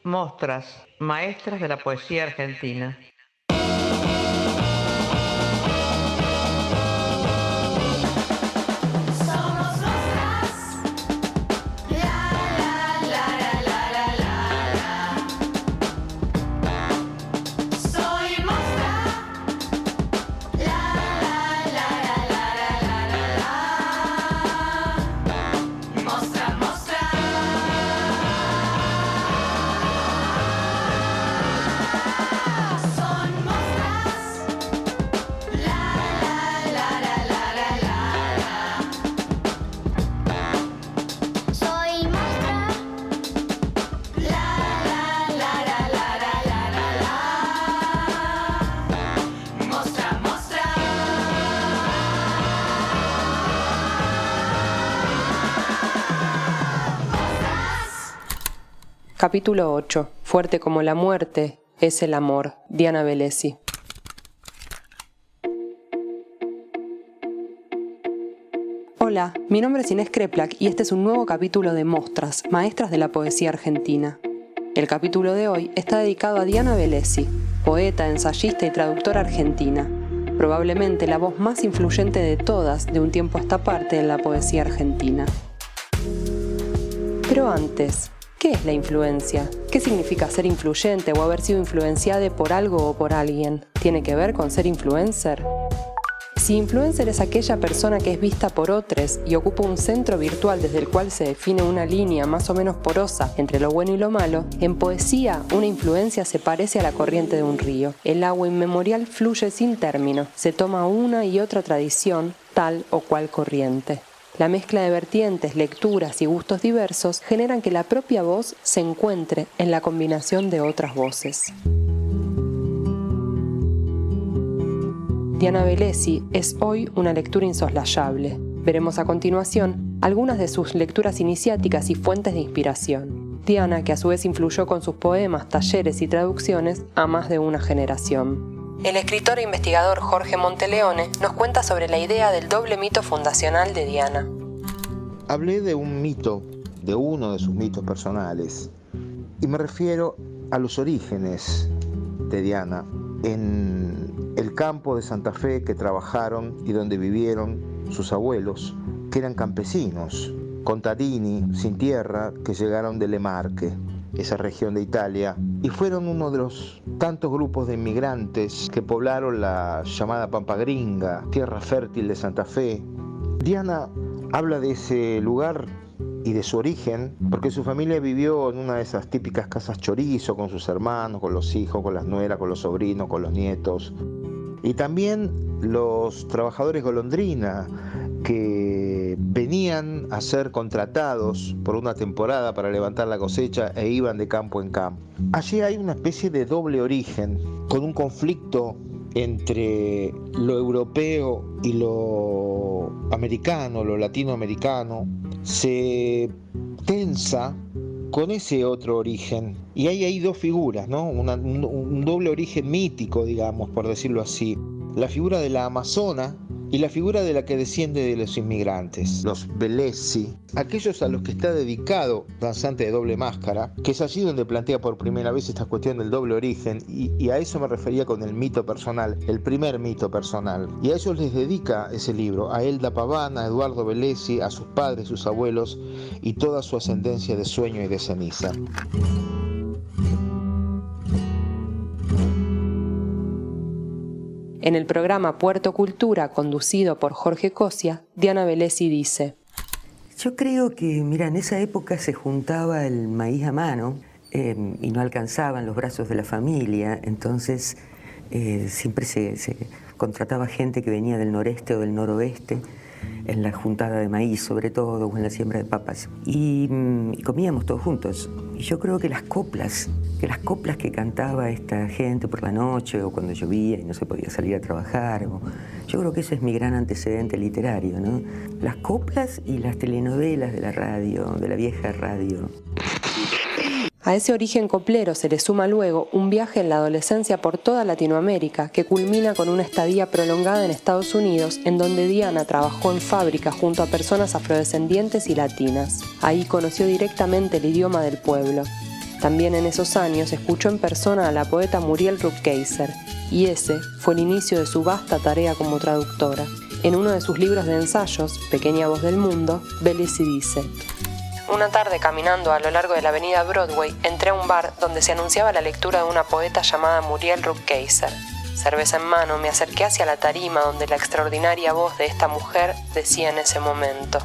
Mostras, maestras de la poesía argentina. Capítulo 8. Fuerte como la muerte es el amor. Diana Velesi. Hola, mi nombre es Inés Kreplak y este es un nuevo capítulo de Mostras, maestras de la poesía argentina. El capítulo de hoy está dedicado a Diana Velesi, poeta, ensayista y traductora argentina, probablemente la voz más influyente de todas de un tiempo a esta parte en la poesía argentina. Pero antes, ¿qué es la influencia? ¿Qué significa ser influyente o haber sido influenciada por algo o por alguien? ¿Tiene que ver con ser influencer? Si influencer es aquella persona que es vista por otros y ocupa un centro virtual desde el cual se define una línea más o menos porosa entre lo bueno y lo malo, en poesía una influencia se parece a la corriente de un río. El agua inmemorial fluye sin término, se toma una y otra tradición, tal o cual corriente. La mezcla de vertientes, lecturas y gustos diversos generan que la propia voz se encuentre en la combinación de otras voces. Diana Velesi es hoy una lectura insoslayable. Veremos a continuación algunas de sus lecturas iniciáticas y fuentes de inspiración. Diana, que a su vez influyó con sus poemas, talleres y traducciones a más de una generación. El escritor e investigador Jorge Monteleone nos cuenta sobre la idea del doble mito fundacional de Diana. Hablé de un mito, de uno de sus mitos personales, y me refiero a los orígenes de Diana en el campo de Santa Fe que trabajaron y donde vivieron sus abuelos, que eran campesinos, contadini, sin tierra, que llegaron de Le Marche, esa región de Italia, y fueron uno de los tantos grupos de inmigrantes que poblaron la llamada Pampa Gringa, tierra fértil de Santa Fe. Diana habla de ese lugar y de su origen, porque su familia vivió en una de esas típicas casas chorizo, con sus hermanos, con los hijos, con las nueras, con los sobrinos, con los nietos. Y también los trabajadores golondrina, que venían a ser contratados por una temporada para levantar la cosecha e iban de campo en campo. Allí hay una especie de doble origen, con un conflicto entre lo europeo y lo americano, lo latinoamericano, se tensa con ese otro origen. Y hay dos figuras, ¿no? Un doble origen mítico, digamos, por decirlo así. La figura de la amazona y la figura de la que desciende de los inmigrantes, los Velesi, aquellos a los que está dedicado Danzante de Doble Máscara, que es allí donde plantea por primera vez esta cuestión del doble origen, y a eso me refería con el mito personal, el primer mito personal. Y a ellos les dedica ese libro, a Elda Paván, a Eduardo Velesi, a sus padres, sus abuelos y toda su ascendencia de sueño y de ceniza. En el programa Puerto Cultura, conducido por Jorge Cosia, Diana Velesi dice: Yo creo que, mira, en esa época se juntaba el maíz a mano y no alcanzaban los brazos de la familia, entonces siempre se contrataba gente que venía del noreste o del noroeste en la juntada de maíz, sobre todo, o en la siembra de papas. Y comíamos todos juntos. Y yo creo que las coplas que cantaba esta gente por la noche o cuando llovía y no se podía salir a trabajar, yo creo que ese es mi gran antecedente literario, ¿no? Las coplas y las telenovelas de la radio, de la vieja radio. A ese origen coplero se le suma luego un viaje en la adolescencia por toda Latinoamérica que culmina con una estadía prolongada en Estados Unidos, en donde Diana trabajó en fábricas junto a personas afrodescendientes y latinas. Ahí conoció directamente el idioma del pueblo. También en esos años escuchó en persona a la poeta Muriel Rukeyser, y ese fue el inicio de su vasta tarea como traductora. En uno de sus libros de ensayos, Pequeña voz del mundo, Bellesi dice: una tarde caminando a lo largo de la avenida Broadway, entré a un bar donde se anunciaba la lectura de una poeta llamada Muriel Rukeyser. Cerveza en mano, me acerqué hacia la tarima donde la extraordinaria voz de esta mujer decía en ese momento: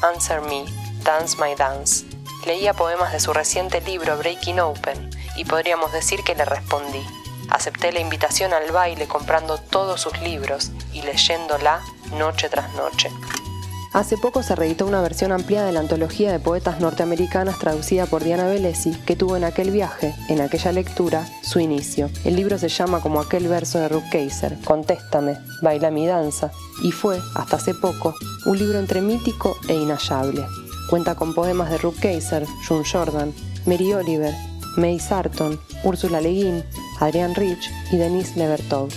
Answer me, dance my dance. Leía poemas de su reciente libro Breaking Open y podríamos decir que le respondí. Acepté la invitación al baile comprando todos sus libros y leyéndola noche tras noche. Hace poco se reeditó una versión ampliada de la antología de poetas norteamericanas traducida por Diana Bellesi, que tuvo en aquel viaje, en aquella lectura, su inicio. El libro se llama como aquel verso de Rukeyser: Contéstame, baila mi danza, y fue, hasta hace poco, un libro entre mítico e inhallable. Cuenta con poemas de Rukeyser, June Jordan, Mary Oliver, May Sarton, Úrsula Le Guin, Adrienne Rich y Denise Levertov.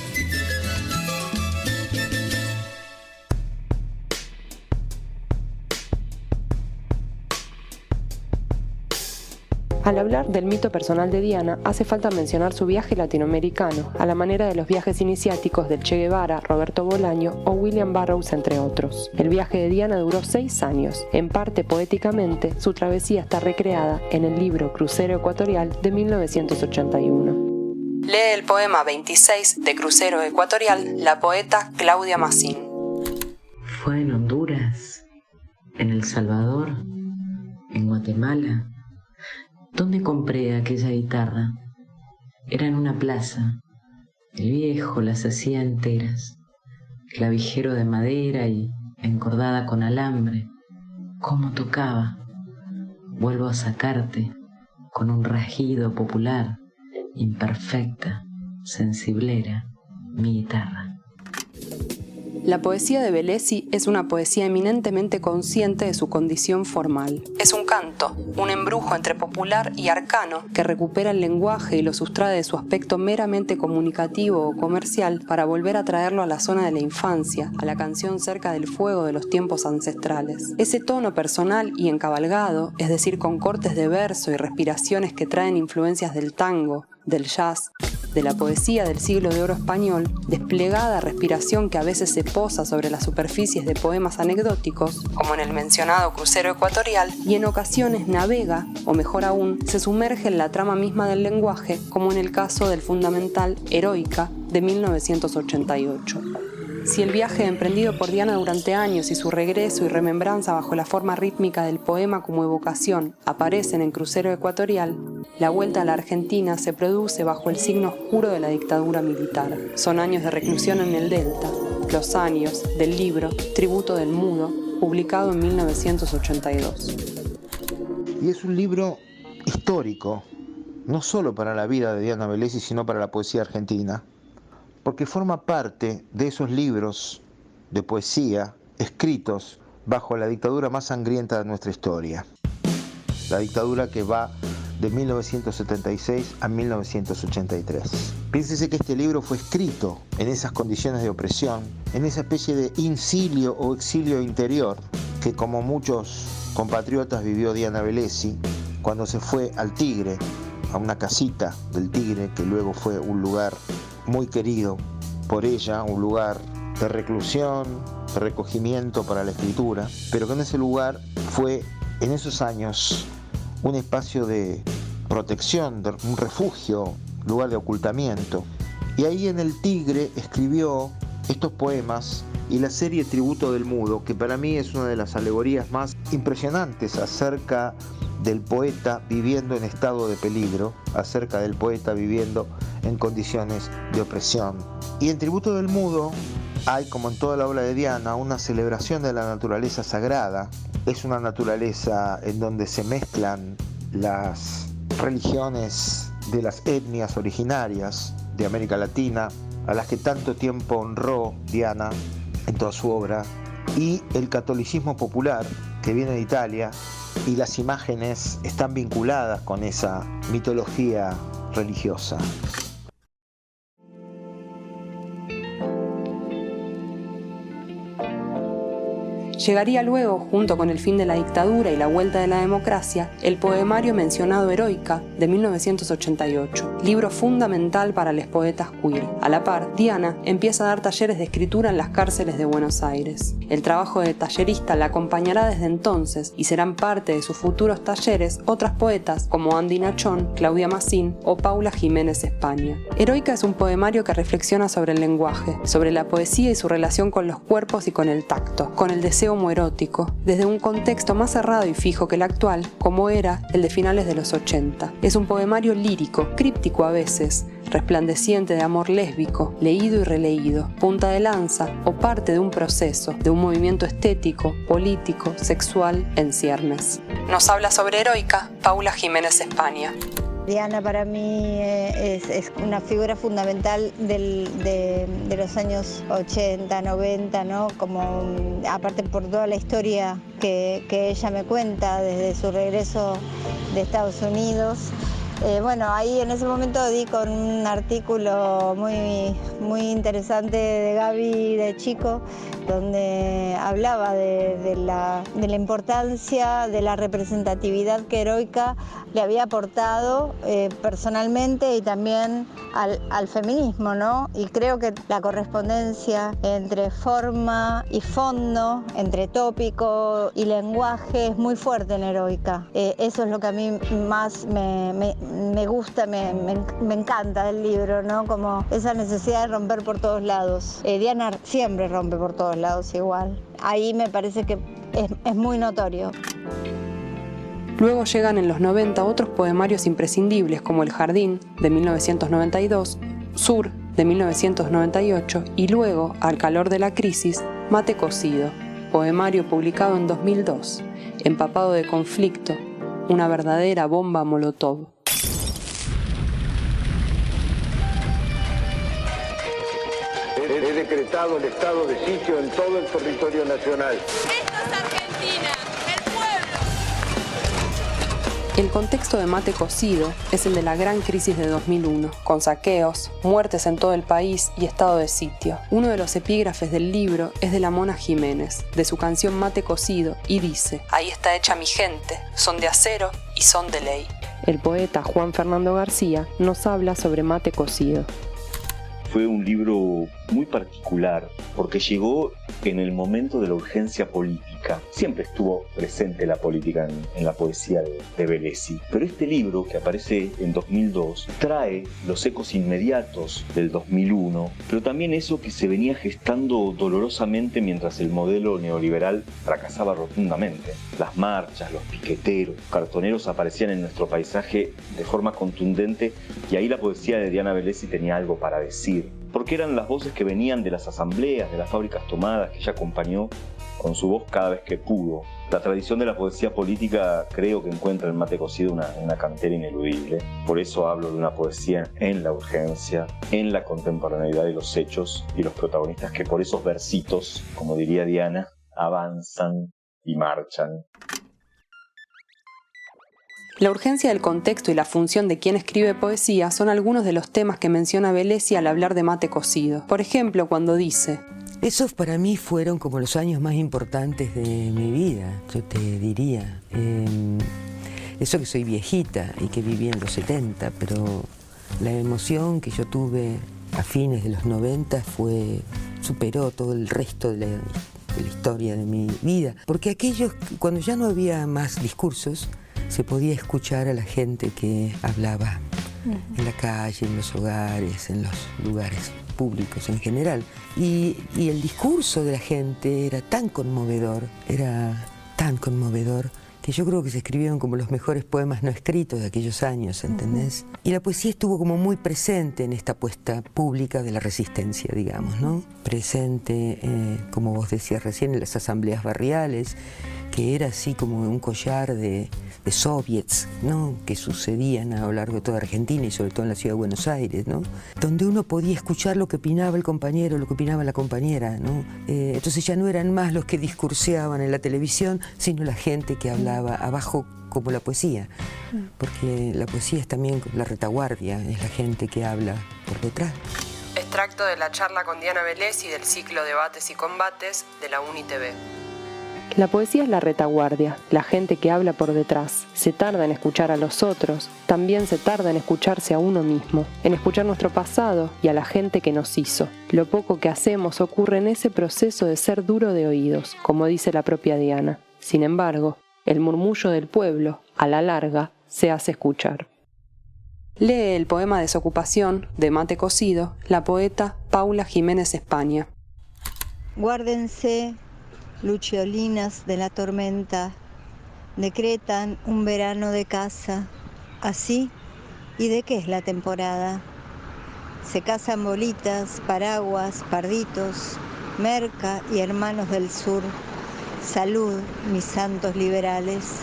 Al hablar del mito personal de Diana, hace falta mencionar su viaje latinoamericano, a la manera de los viajes iniciáticos del Che Guevara, Roberto Bolaño o William Burroughs, entre otros. El viaje de Diana duró 6 años. En parte poéticamente, su travesía está recreada en el libro Crucero Ecuatorial de 1981. Lee el poema 26 de Crucero Ecuatorial la poeta Claudia Massín. Fue en Honduras, en El Salvador, en Guatemala. ¿Dónde compré aquella guitarra? Era en una plaza. El viejo las hacía enteras, clavijero de madera y encordada con alambre. ¿Cómo tocaba? Vuelvo a sacarte con un rasguido popular, imperfecta, sensiblera, mi guitarra. La poesía de Bellesi es una poesía eminentemente consciente de su condición formal. Es un canto, un embrujo entre popular y arcano que recupera el lenguaje y lo sustrae de su aspecto meramente comunicativo o comercial para volver a traerlo a la zona de la infancia, a la canción cerca del fuego de los tiempos ancestrales. Ese tono personal y encabalgado, es decir, con cortes de verso y respiraciones que traen influencias del tango, del jazz, de la poesía del siglo de oro español, desplegada respiración que a veces se posa sobre las superficies de poemas anecdóticos, como en el mencionado Crucero Ecuatorial, y en ocasiones navega, o mejor aún, se sumerge en la trama misma del lenguaje, como en el caso del fundamental Heroica de 1988. Si el viaje emprendido por Diana durante años y su regreso y remembranza bajo la forma rítmica del poema como evocación aparecen en Crucero Ecuatorial, la vuelta a la Argentina se produce bajo el signo oscuro de la dictadura militar. Son años de reclusión en el Delta, los años del libro Tributo del Mudo, publicado en 1982. Y es un libro histórico, no solo para la vida de Diana Bellesi, sino para la poesía argentina, porque forma parte de esos libros de poesía escritos bajo la dictadura más sangrienta de nuestra historia. La dictadura que va de 1976 a 1983. Piénsese que este libro fue escrito en esas condiciones de opresión, en esa especie de incilio o exilio interior que, como muchos compatriotas, vivió Diana Bellesi cuando se fue al Tigre, a una casita del Tigre que luego fue un lugar muy querido por ella, un lugar de reclusión, de recogimiento para la escritura, pero que en ese lugar fue, en esos años, un espacio de protección, de un refugio, lugar de ocultamiento. Y ahí en el Tigre escribió estos poemas y la serie Tributo del Mudo, que para mí es una de las alegorías más impresionantes acerca del poeta viviendo en estado de peligro, acerca del poeta viviendo en condiciones de opresión. Y en Tributo del Mudo hay, como en toda la obra de Diana, una celebración de la naturaleza sagrada. Es una naturaleza en donde se mezclan las religiones de las etnias originarias de América Latina, a las que tanto tiempo honró Diana en toda su obra, y el catolicismo popular que viene de Italia, y las imágenes están vinculadas con esa mitología religiosa. Llegaría luego, junto con el fin de la dictadura y la vuelta de la democracia, el poemario mencionado Heroica, de 1988, libro fundamental para los poetas queer. A la par, Diana empieza a dar talleres de escritura en las cárceles de Buenos Aires. El trabajo de tallerista la acompañará desde entonces y serán parte de sus futuros talleres otras poetas como Andy Nachón, Claudia Massín o Paula Jiménez España. Heroica es un poemario que reflexiona sobre el lenguaje, sobre la poesía y su relación con los cuerpos y con el tacto, con el deseo homoerótico, desde un contexto más cerrado y fijo que el actual, como era el de finales de los 80. Es un poemario lírico, críptico a veces, resplandeciente de amor lésbico, leído y releído, punta de lanza o parte de un proceso, de un movimiento estético, político, sexual en ciernes. Nos habla sobre Heroica Paula Jiménez España. Diana para mí es una figura fundamental de los años 80, 90, ¿no? Como, aparte por toda la historia que ella me cuenta desde su regreso de Estados Unidos. Bueno, ahí en ese momento di con un artículo muy interesante de Gaby de Chico, donde hablaba de la importancia de la representatividad que Heroica le había aportado personalmente y también al feminismo, ¿no? Y creo que la correspondencia entre forma y fondo, entre tópico y lenguaje es muy fuerte en Heroica. Eso es lo que a mí más me gusta, me encanta del libro, ¿no? Como esa necesidad de romper por todos lados. Diana siempre rompe por todos lados igual. Ahí me parece que es muy notorio. Luego llegan en los 90 otros poemarios imprescindibles como El Jardín, de 1992, Sur, de 1998 y luego, Al calor de la crisis, Mate cocido, poemario publicado en 2002, empapado de conflicto, una verdadera bomba molotov. He decretado el estado de sitio en todo el territorio nacional. Esto es Argentina, el pueblo. El contexto de Mate cocido es el de la gran crisis de 2001, con saqueos, muertes en todo el país y estado de sitio. Uno de los epígrafes del libro es de la Mona Jiménez, de su canción Mate cocido, y dice: "Ahí está hecha mi gente, son de acero y son de ley". El poeta Juan Fernando García nos habla sobre Mate cocido. Fue un libro muy particular porque llegó en el momento de la urgencia política. Siempre estuvo presente la política en la poesía de Bellesi, pero este libro, que aparece en 2002, trae los ecos inmediatos del 2001, pero también eso que se venía gestando dolorosamente mientras el modelo neoliberal fracasaba rotundamente. Las marchas, los piqueteros, los cartoneros aparecían en nuestro paisaje de forma contundente, y ahí la poesía de Diana Bellesi tenía algo para decir, porque eran las voces que venían de las asambleas, de las fábricas tomadas, que ella acompañó con su voz cada vez que pudo. La tradición de la poesía política creo que encuentra en Mate cocido una cantera ineludible. Por eso hablo de una poesía en la urgencia, en la contemporaneidad de los hechos y los protagonistas que por esos versitos, como diría Diana, avanzan y marchan. La urgencia del contexto y la función de quien escribe poesía son algunos de los temas que menciona Bellesi al hablar de Mate cocido. Por ejemplo, cuando dice: esos para mí fueron como los años más importantes de mi vida, yo te diría. Eso que soy viejita y que viví en los 70, pero la emoción que yo tuve a fines de los 90 superó todo el resto de la historia de mi vida. Porque cuando ya no había más discursos, se podía escuchar a la gente que hablaba en la calle, en los hogares, en los lugares públicos en general. Y el discurso de la gente era tan conmovedor, que yo creo que se escribieron como los mejores poemas no escritos de aquellos años, ¿entendés? Y la poesía estuvo como muy presente en esta puesta pública de la resistencia, digamos, ¿no? Presente, como vos decías recién, en las asambleas barriales, que era así como un collar de soviets, ¿no? Que sucedían a lo largo de toda Argentina y sobre todo en la ciudad de Buenos Aires, ¿no? Donde uno podía escuchar lo que opinaba el compañero, lo que opinaba la compañera, ¿no? Entonces ya no eran más los que discurseaban en la televisión, sino la gente que hablaba abajo, como la poesía, porque la poesía es también la retaguardia, es la gente que habla por detrás. Extracto de la charla con Diana Bellesi del ciclo Debates y Combates de la UNITV. La poesía es la retaguardia, la gente que habla por detrás. Se tarda en escuchar a los otros, también se tarda en escucharse a uno mismo, en escuchar nuestro pasado y a la gente que nos hizo. Lo poco que hacemos ocurre en ese proceso de ser duro de oídos, como dice la propia Diana. Sin embargo, el murmullo del pueblo, a la larga, se hace escuchar. Lee el poema Desocupación, de Mate Cocido, la poeta Paula Jiménez España. Guárdense, luchiolinas de la tormenta, decretan un verano de casa. Así, ¿y de qué es la temporada? Se cazan bolitas, paraguas, parditos, merca y hermanos del sur. Salud, mis santos liberales.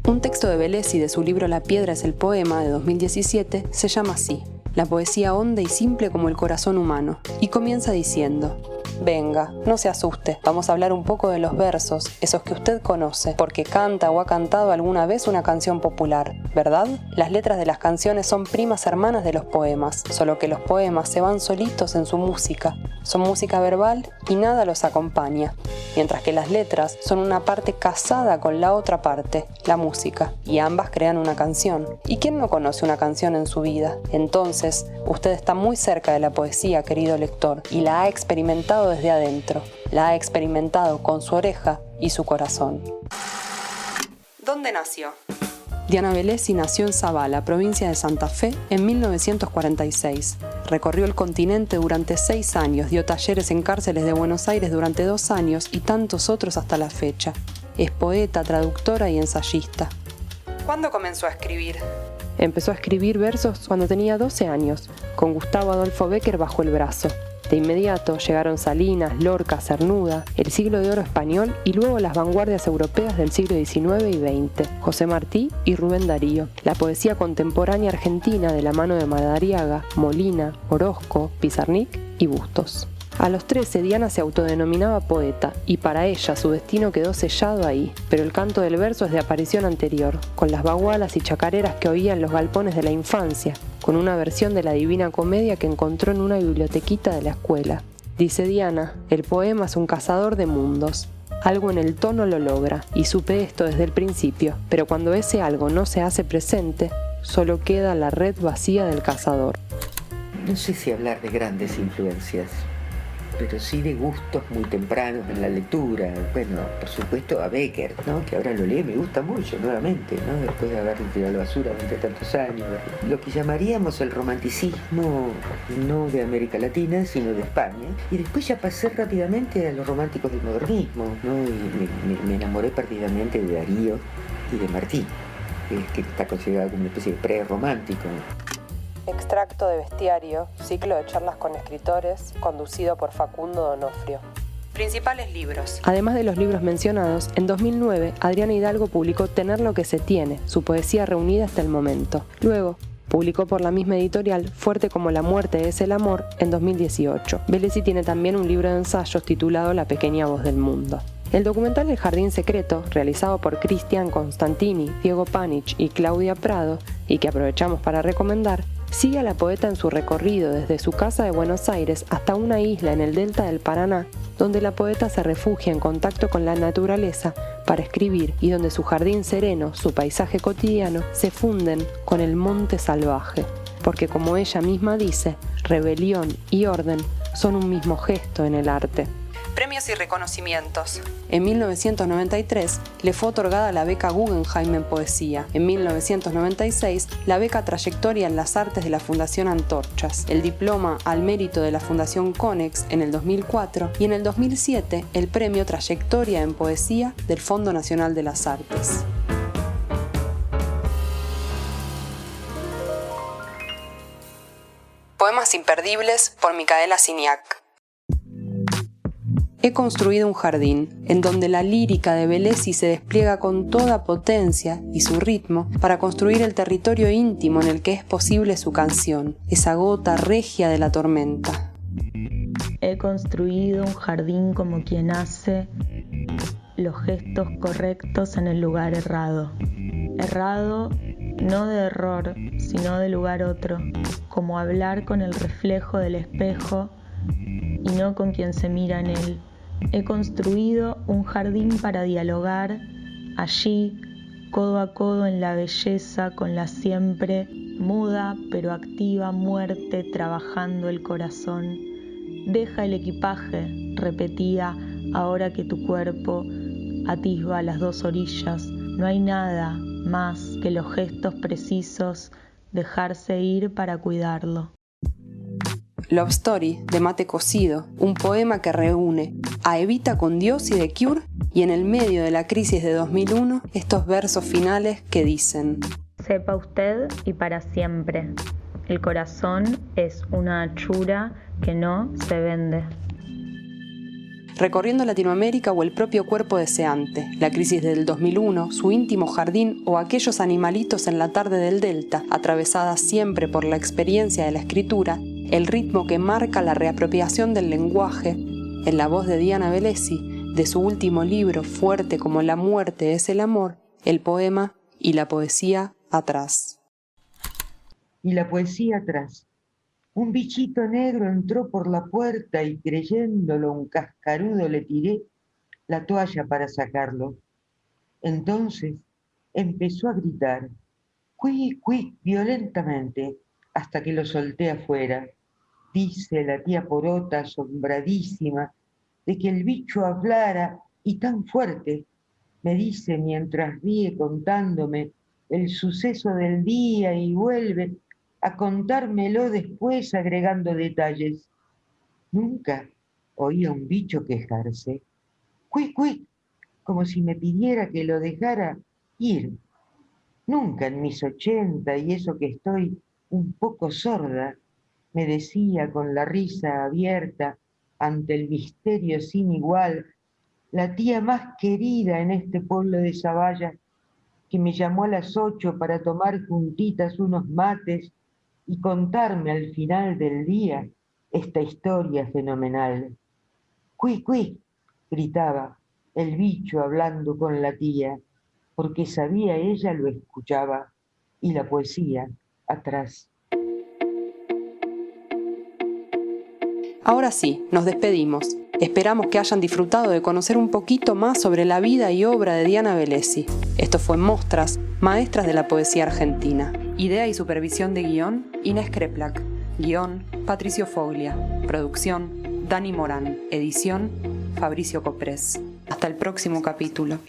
Un texto de Bellesi de su libro La piedra es el poema, de 2017, se llama así: la poesía honda y simple como el corazón humano, y comienza diciendo: venga, no se asuste, vamos a hablar un poco de los versos, esos que usted conoce, porque canta o ha cantado alguna vez una canción popular, ¿verdad? Las letras de las canciones son primas hermanas de los poemas, solo que los poemas se van solitos en su música, son música verbal y nada los acompaña, mientras que las letras son una parte casada con la otra parte, la música, y ambas crean una canción. ¿Y quién no conoce una canción en su vida? Entonces, usted está muy cerca de la poesía, querido lector, y la ha experimentado desde adentro, la ha experimentado con su oreja y su corazón. ¿Dónde nació? Diana Bellesi nació en Zabala, provincia de Santa Fe, en 1946. Recorrió el continente durante 6 años, dio talleres en cárceles de Buenos Aires durante 2 años y tantos otros hasta la fecha. Es poeta, traductora y ensayista. ¿Cuándo comenzó a escribir? Empezó a escribir versos cuando tenía 12 años, con Gustavo Adolfo Bécquer bajo el brazo. De inmediato llegaron Salinas, Lorca, Cernuda, el siglo de oro español y luego las vanguardias europeas del siglo XIX y XX, José Martí y Rubén Darío. La poesía contemporánea argentina de la mano de Madariaga, Molina, Orozco, Pizarnik y Bustos. A los 13 Diana se autodenominaba poeta y para ella su destino quedó sellado ahí, pero el canto del verso es de aparición anterior, con las bagualas y chacareras que oía en los galpones de la infancia, con una versión de la Divina Comedia que encontró en una bibliotequita de la escuela. Dice Diana, el poema es un cazador de mundos. Algo en el tono lo logra, y supe esto desde el principio, pero cuando ese algo no se hace presente, solo queda la red vacía del cazador. No sé si hablar de grandes influencias, pero sí de gustos muy tempranos en la lectura. Bueno, por supuesto a Bécquer, ¿no? Que ahora lo leo, me gusta mucho nuevamente, ¿no? Después de haberlo tirado a la basura durante tantos años. Lo que llamaríamos el romanticismo, no de América Latina, sino de España. Y después ya pasé rápidamente a los románticos del modernismo, ¿no? Y me enamoré perdidamente de Darío y de Martí, que está considerado como una especie de pre-romántico. Extracto de Bestiario, ciclo de charlas con escritores, conducido por Facundo Donofrio. Principales libros. Además de los libros mencionados, en 2009 Adriana Hidalgo publicó Tener lo que se tiene, su poesía reunida hasta el momento. Luego, publicó por la misma editorial Fuerte como la muerte es el amor en 2018. Bellesi tiene también un libro de ensayos titulado La pequeña voz del mundo. El documental El Jardín Secreto, realizado por Cristian Constantini, Diego Panich y Claudia Prado, y que aprovechamos para recomendar, sigue a la poeta en su recorrido desde su casa de Buenos Aires hasta una isla en el delta del Paraná, donde la poeta se refugia en contacto con la naturaleza para escribir y donde su jardín sereno, su paisaje cotidiano, se funden con el monte salvaje. Porque como ella misma dice, rebelión y orden son un mismo gesto en el arte. Premios y reconocimientos. En 1993 le fue otorgada la beca Guggenheim en poesía. En 1996 la beca Trayectoria en las Artes de la Fundación Antorchas, el diploma al mérito de la Fundación Conex en el 2004 y en el 2007 el premio Trayectoria en Poesía del Fondo Nacional de las Artes. Poemas imperdibles por Micaela Siniak. He construido un jardín, en donde la lírica de Bellesi se despliega con toda potencia y su ritmo para construir el territorio íntimo en el que es posible su canción, esa gota regia de la tormenta. He construido un jardín como quien hace los gestos correctos en el lugar errado. Errado no de error, sino de lugar otro, como hablar con el reflejo del espejo y no con quien se mira en él. He construido un jardín para dialogar allí, codo a codo en la belleza con la siempre muda pero activa muerte trabajando el corazón. Deja el equipaje, repetía, ahora que tu cuerpo atisba las dos orillas. No hay nada más que los gestos precisos, dejarse ir para cuidarlo. Love Story, de Mate Cocido, un poema que reúne a Evita con Dios y The Cure, y en el medio de la crisis de 2001, estos versos finales que dicen: Sepa usted y para siempre, el corazón es una achura que no se vende. Recorriendo Latinoamérica o el propio cuerpo deseante, la crisis del 2001, su íntimo jardín o aquellos animalitos en la tarde del Delta, atravesada siempre por la experiencia de la escritura, el ritmo que marca la reapropiación del lenguaje, en la voz de Diana Velesi, de su último libro, Fuerte como la muerte es el amor, el poema y la poesía atrás. Y la poesía atrás. Un bichito negro entró por la puerta y creyéndolo un cascarudo le tiré la toalla para sacarlo. Entonces empezó a gritar, cuí, cuí, violentamente, hasta que lo solté afuera. Dice la tía Porota, asombradísima, de que el bicho hablara y tan fuerte, me dice mientras ríe contándome el suceso del día y vuelve a contármelo después agregando detalles. Nunca oía un bicho quejarse. Cuic, cuic, como si me pidiera que lo dejara ir. Nunca en mis 80, y eso que estoy un poco sorda, me decía con la risa abierta ante el misterio sin igual, la tía más querida en este pueblo de Zavalla, que me llamó a las 8 para tomar juntitas unos mates y contarme al final del día esta historia fenomenal. ¡Cuí, cuí!, gritaba el bicho hablando con la tía, porque sabía ella lo escuchaba, y la poesía atrás. Ahora sí, nos despedimos. Esperamos que hayan disfrutado de conocer un poquito más sobre la vida y obra de Diana Velesi. Esto fue Mostras, Maestras de la Poesía Argentina. Idea y supervisión de guión, Inés Kreplak. Guión, Patricio Foglia. Producción, Dani Morán. Edición, Fabricio Coprés. Hasta el próximo capítulo.